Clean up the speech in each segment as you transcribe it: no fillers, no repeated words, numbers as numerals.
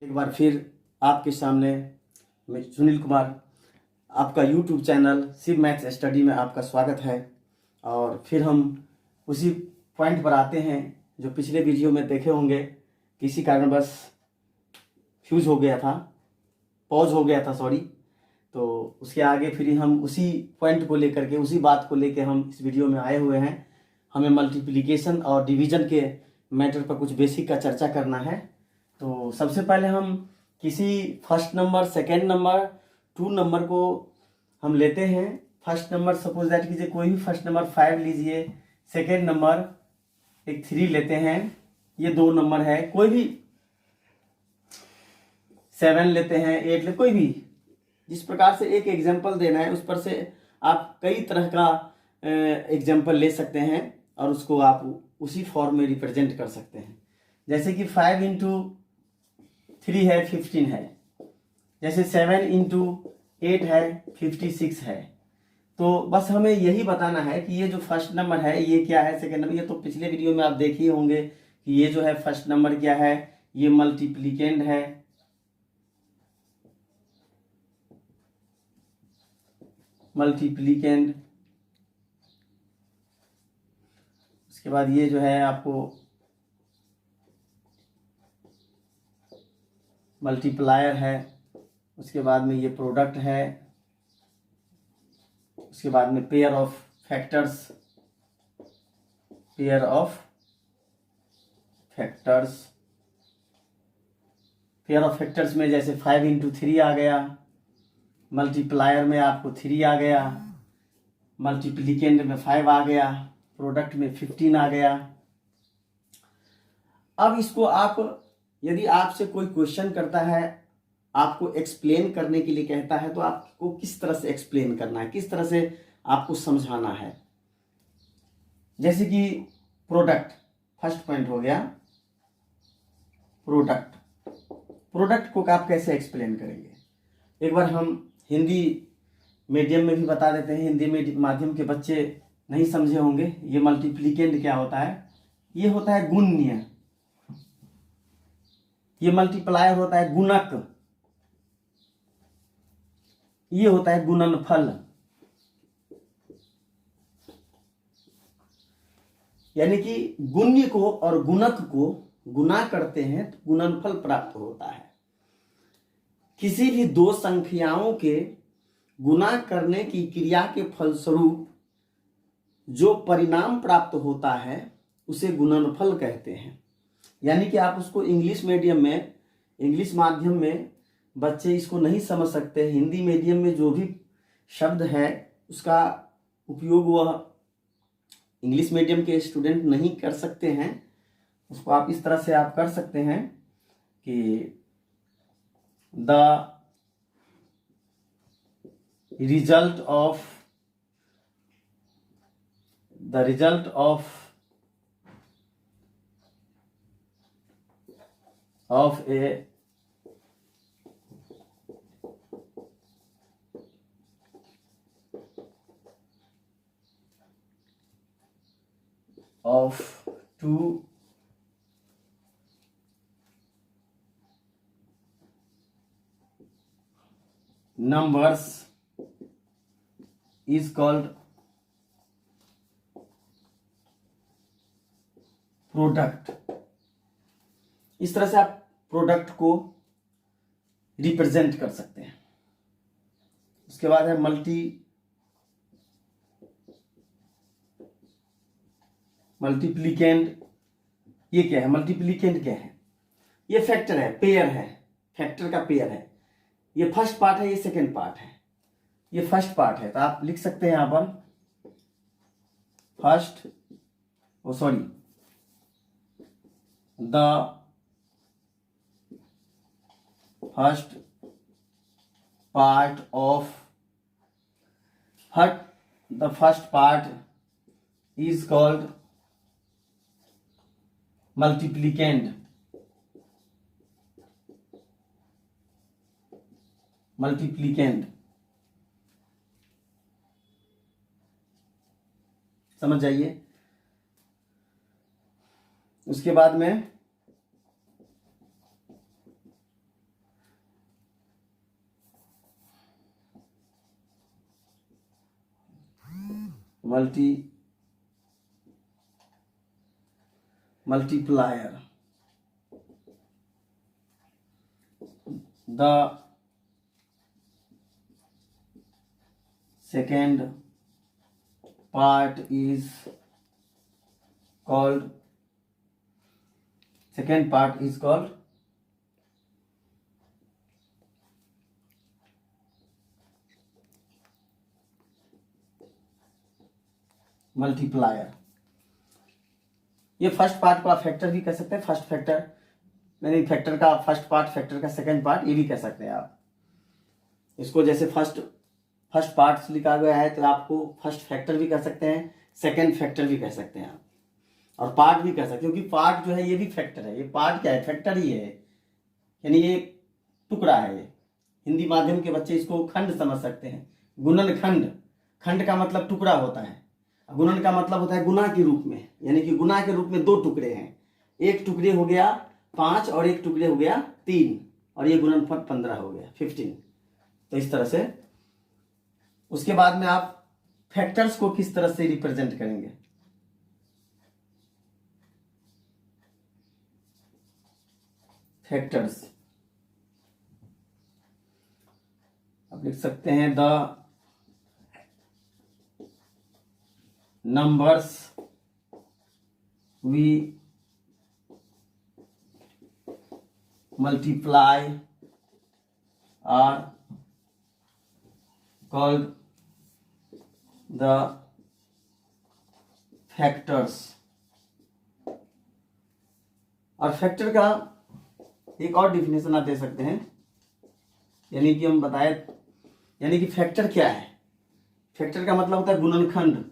एक बार फिर आपके सामने मैं सुनील कुमार, आपका YouTube channel Shiv maths study में आपका स्वागत है। और फिर हम उसी पॉइंट पर आते हैं जो पिछले वीडियो में देखे होंगे। किसी कारणवश फ्यूज हो गया था, पॉज हो गया था, सॉरी। तो उसके आगे फिर हम उसी पॉइंट को लेकर के, उसी बात को लेकर हम इस वीडियो में आए हुए हैं। हमें मल्टीप्लिकेशन और डिवीजन के मैटर पर कुछ बेसिक का चर्चा करना है। तो सबसे पहले हम किसी first number, second number, two number को हम लेते हैं। फर्स्ट नंबर सपोज दैट कीजिए, कोई भी फर्स्ट नंबर 5 लीजिए, सेकेंड नंबर एक 3 लेते हैं, ये 2 नंबर है। कोई भी 7 लेते हैं, 8 ले, कोई भी जिस प्रकार से एक एग्जाम्पल देना है उस पर से आप कई तरह का एग्जाम्पल ले सकते हैं और उसको आप उसी फॉर्म में रिप्रेजेंट कर सकते हैं। जैसे कि 5 इंटू 3 है 15 है, जैसे 7 इंटू 8 है 56 है। तो बस हमें यही बताना है कि ये जो फर्स्ट नंबर है ये क्या है, सेकेंड नंबर ये तो पिछले वीडियो में आप देखे ही होंगे कि ये जो है फर्स्ट नंबर क्या है, ये मल्टीप्लिकेंड है। मल्टीप्लिकेंड, उसके बाद ये जो है आपको मल्टीप्लायर है, उसके बाद में ये प्रोडक्ट है, उसके बाद में pair of factors, pair of factors. Pair of factors में जैसे 5 इंटू 3 आ गया, मल्टीप्लायर में आपको 3 आ गया, मल्टीप्लिकेंड में 5 आ गया, प्रोडक्ट में 15 आ गया। अब इसको आप, यदि आपसे कोई क्वेश्चन करता है, आपको एक्सप्लेन करने के लिए कहता है, तो आपको किस तरह से एक्सप्लेन करना है, किस तरह से आपको समझाना है। जैसे कि प्रोडक्ट, फर्स्ट पॉइंट हो गया प्रोडक्ट। प्रोडक्ट को आप कैसे एक्सप्लेन करेंगे, एक बार हम हिंदी मीडियम में भी बता देते हैं। हिंदी माध्यम के बच्चे नहीं समझे होंगे। ये मल्टीप्लिकेंड क्या होता है, ये होता है गुण्य। ये मल्टीप्लायर होता है गुणक, ये होता है गुणनफल। यानी कि गुण्य को और गुणक को गुना करते हैं तो गुणनफल प्राप्त होता है। किसी भी दो संख्याओं के गुना करने की क्रिया के फलस्वरूप जो परिणाम प्राप्त होता है उसे गुणनफल कहते हैं। यानी कि आप उसको इंग्लिश मीडियम में, इंग्लिश माध्यम में बच्चे इसको नहीं समझ सकते। हिंदी मीडियम में जो भी शब्द है उसका उपयोग वह इंग्लिश मीडियम के स्टूडेंट नहीं कर सकते हैं। उसको आप इस तरह से आप कर सकते हैं कि the result of a of two numbers is called product. इस तरह से आप प्रोडक्ट को रिप्रेजेंट कर सकते हैं। उसके बाद है मल्टीप्लिकेंड। ये क्या है, मल्टीप्लिकेंड क्या है, ये फैक्टर है, पेयर है, फैक्टर का पेयर है। ये फर्स्ट पार्ट है, ये सेकेंड पार्ट है। ये फर्स्ट पार्ट है तो आप लिख सकते हैं यहां पर the first part of the first part is called multiplicand. समझ जाइए। उसके बाद में multiplier. The second part is called multiplier. ये फर्स्ट पार्ट को आप फैक्टर भी कह सकते हैं, फर्स्ट फैक्टर यानी फैक्टर का फर्स्ट पार्ट, फैक्टर का सेकंड पार्ट, ये भी कह सकते हैं आप इसको। जैसे फर्स्ट पार्ट लिखा गया है तो आपको फर्स्ट फैक्टर भी कह सकते हैं, सेकंड फैक्टर भी कह सकते हैं आप, और पार्ट भी कह सकते हैं, क्योंकि पार्ट जो है ये भी फैक्टर है। ये पार्ट क्या है? फैक्टर ही है, यानी ये टुकड़ा है। हिंदी माध्यम के बच्चे इसको खंड समझ सकते हैं। गुणन खंड, खंड का मतलब टुकड़ा होता है, गुणन का मतलब होता है गुना के रूप में, यानी कि गुना के रूप में दो टुकड़े हैं, एक टुकड़े हो गया 5 और एक टुकड़े हो गया 3, और ये गुणनफल 15 हो गया 15। तो इस तरह से उसके बाद में आप फैक्टर्स को किस तरह से रिप्रेजेंट करेंगे? फैक्टर्स आप लिख सकते हैं the numbers we multiply are called the factors। और फैक्टर का एक और डिफिनेशन आप दे सकते हैं, यानी कि हम बताए, यानी कि फैक्टर क्या है? फैक्टर का मतलब होता है गुणनखंड।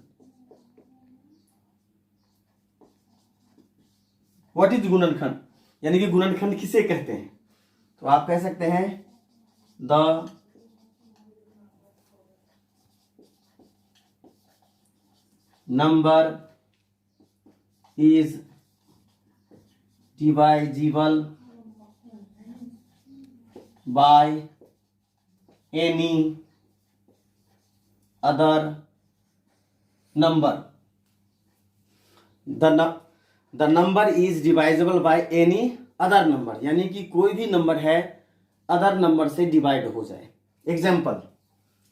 What is गुणनखंड? यानी कि गुणनखंड किसे कहते हैं? तो आप कह सकते हैं the number is divisible by any other number. The number is divisible by any other number, यानी कि कोई भी नंबर है अदर नंबर से डिवाइड हो जाए। एग्जाम्पल,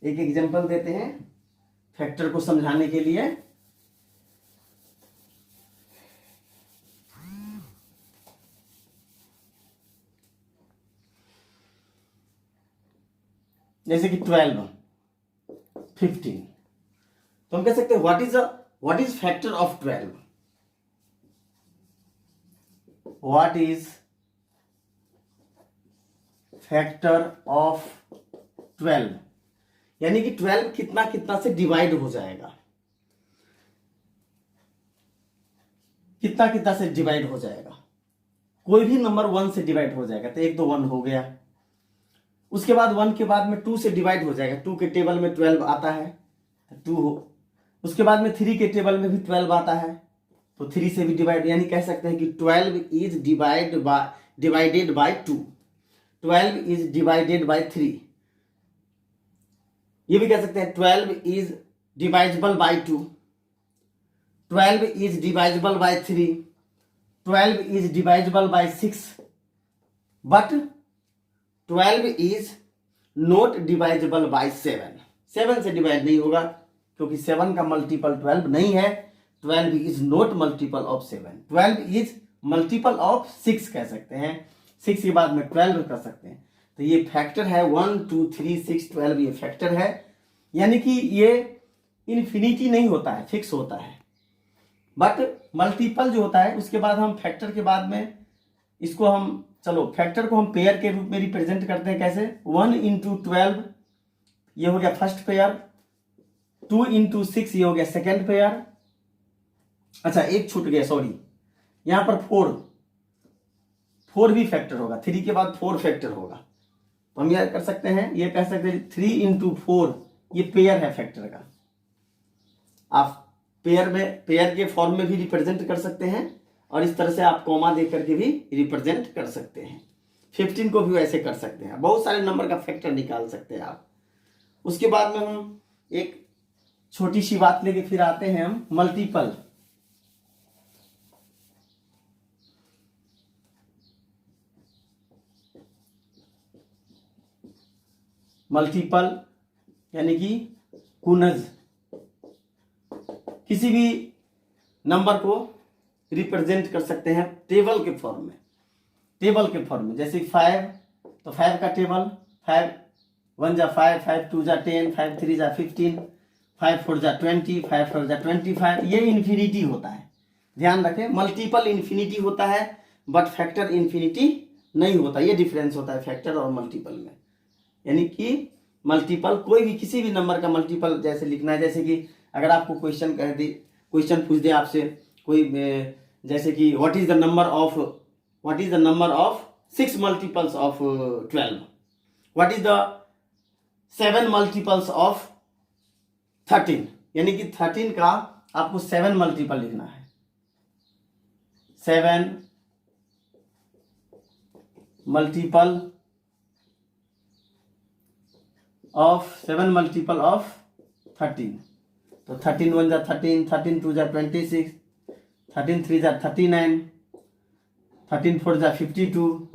एक एग्जाम्पल देते हैं फैक्टर को समझाने के लिए। जैसे कि 12, 15, तो हम कह सकते हैं what is factor of 12? What is factor of 12? यानी कि 12 कितना कितना से डिवाइड हो जाएगा, कितना कितना से डिवाइड हो जाएगा। कोई भी नंबर 1 से डिवाइड हो जाएगा, तो एक तो 1 हो गया, उसके बाद 1 के बाद में 2 से डिवाइड हो जाएगा, 2 के टेबल में 12 आता है तो 2 हो, उसके बाद में 3 के टेबल में भी 12 आता है तो 3 से भी डिवाइड, यानी कह सकते हैं कि 12 is divided by 2, 12 is divided by 3। ये भी कह सकते हैं 12 is divisible by 2, 12 is divisible by 3, 12 is divisible by 6, but 12 is not divisible by 7। 7 से डिवाइड नहीं होगा क्योंकि 7 का मल्टीपल 12 नहीं है। 12 is not multiple of 7, 12 is multiple of 6 कह सकते हैं, 6 के बाद में 12 कर सकते हैं। तो ये फैक्टर है 1 2 3 6 12, ये फैक्टर है, यानी कि ये इन्फिनिटी नहीं होता है, फिक्स होता है। बट मल्टीपल जो होता है उसके बाद हम फैक्टर के बाद में इसको हम, चलो फैक्टर को हम पेयर के रूप में रिप्रेजेंट करते हैं। कैसे? 1 इंटू 12 ये हो गया फर्स्ट पेयर, 2 इंटू 6 ये हो गया सेकेंड पेयर। अच्छा एक छूट गया, सॉरी, यहां पर 4 भी फैक्टर होगा, 3 के बाद 4 फैक्टर होगा। तो हम यह कर सकते हैं, ये कह सकते हैं 3 इंटू 4 ये पेयर है फैक्टर का। आप पेयर के फॉर्म में भी रिप्रेजेंट कर सकते हैं और इस तरह से आप कॉमा दे करके भी रिप्रेजेंट कर सकते हैं। 15 को भी वैसे कर सकते हैं, बहुत सारे नंबर का फैक्टर निकाल सकते हैं आप। उसके बाद में हम एक छोटी सी बात लेके फिर आते हैं हम मल्टीपल। मल्टीपल यानी कि गुणज, किसी भी नंबर को रिप्रेजेंट कर सकते हैं टेबल के फॉर्म में। टेबल के फॉर्म में जैसे 5, तो 5 का टेबल 5 1 जा 5, 5 2 जा 10, 5 3 जा 15, 5 4 जा 20, 5 4 जा 25। ये इन्फिनिटी होता है, ध्यान रखें। मल्टीपल इन्फिनिटी होता है बट फैक्टर इन्फिनिटी नहीं होता। ये डिफरेंस होता है फैक्टर और मल्टीपल में। यानी कि मल्टीपल कोई भी किसी भी नंबर का मल्टीपल जैसे लिखना है, जैसे कि अगर आपको क्वेश्चन पूछ दे आपसे कोई, जैसे कि what is the number of 6 multiples of 12, what is the 7 multiples of 13, यानी कि 13 का आपको 7 मल्टीपल लिखना है। 7 मल्टीपल ऑफ 13, तो 13 1 जा 13, 13 2 जा 26, 13 3 जा 39, 13 4 जा 52,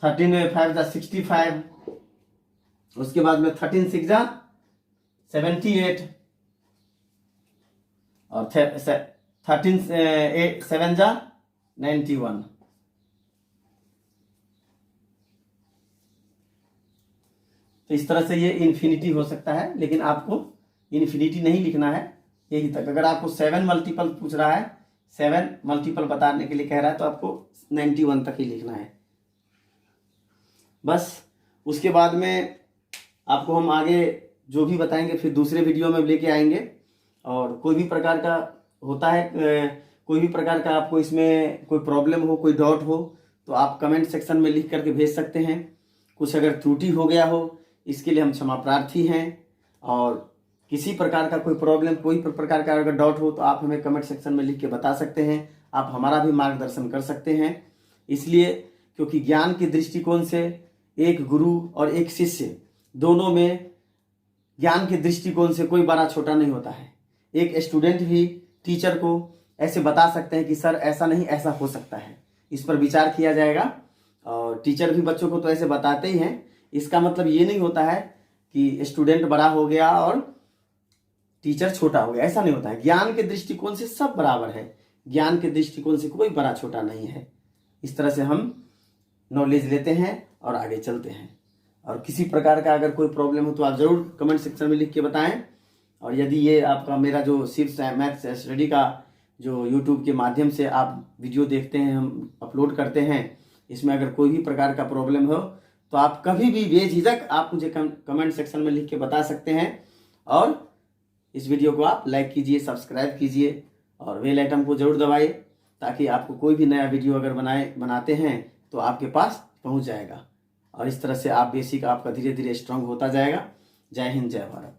13 5 जा 65, उसके बाद में 13 6 जा 78 और 13 7 जा 91। तो इस तरह से ये इन्फिनिटी हो सकता है, लेकिन आपको इन्फिनिटी नहीं लिखना है, यही तक। अगर आपको 7 मल्टीपल पूछ रहा है, 7 मल्टीपल बताने के लिए कह रहा है, तो आपको 91 तक ही लिखना है बस। उसके बाद में आपको हम आगे जो भी बताएंगे फिर दूसरे वीडियो में लेके आएंगे। और कोई भी प्रकार का होता है, कोई भी प्रकार का आपको इसमें कोई प्रॉब्लम हो, कोई डाउट हो, तो आप कमेंट सेक्शन में लिख करके भेज सकते हैं। कुछ अगर त्रुटि हो गया हो, इसके लिए हम क्षमा प्रार्थी हैं। और किसी प्रकार का कोई प्रॉब्लम, कोई प्रकार का अगर डाउट हो, तो आप हमें कमेंट सेक्शन में लिख के बता सकते हैं। आप हमारा भी मार्गदर्शन कर सकते हैं। इसलिए क्योंकि ज्ञान के दृष्टिकोण से एक गुरु और एक शिष्य दोनों में, ज्ञान के दृष्टिकोण से कोई बड़ा छोटा नहीं होता है। एक स्टूडेंट भी टीचर को ऐसे बता सकते हैं कि सर ऐसा नहीं, ऐसा हो सकता है, इस पर विचार किया जाएगा। और टीचर भी बच्चों को तो ऐसे बताते ही हैं। इसका मतलब ये नहीं होता है कि स्टूडेंट बड़ा हो गया और टीचर छोटा हो गया, ऐसा नहीं होता है। ज्ञान के दृष्टिकोण से सब बराबर है, ज्ञान के दृष्टिकोण से कोई बड़ा छोटा नहीं है। इस तरह से हम नॉलेज लेते हैं और आगे चलते हैं। और किसी प्रकार का अगर कोई प्रॉब्लम हो तो आप जरूर कमेंट सेक्शन में लिख के बताएं। और यदि ये आपका मेरा जो सिर्फ मैथ्स स्टडी का जो यूट्यूब के माध्यम से आप वीडियो देखते हैं, हम अपलोड करते हैं, इसमें अगर कोई भी प्रकार का प्रॉब्लम हो तो आप कभी भी बेझिझक आप मुझे कमेंट सेक्शन में लिख के बता सकते हैं। और इस वीडियो को आप लाइक कीजिए, सब्सक्राइब कीजिए और बेल आइकन को जरूर दबाइए, ताकि आपको कोई भी नया वीडियो अगर बनाते हैं तो आपके पास पहुंच जाएगा। और इस तरह से आप बेसिक आपका धीरे धीरे स्ट्रांग होता जाएगा। जय हिंद, जय भारत।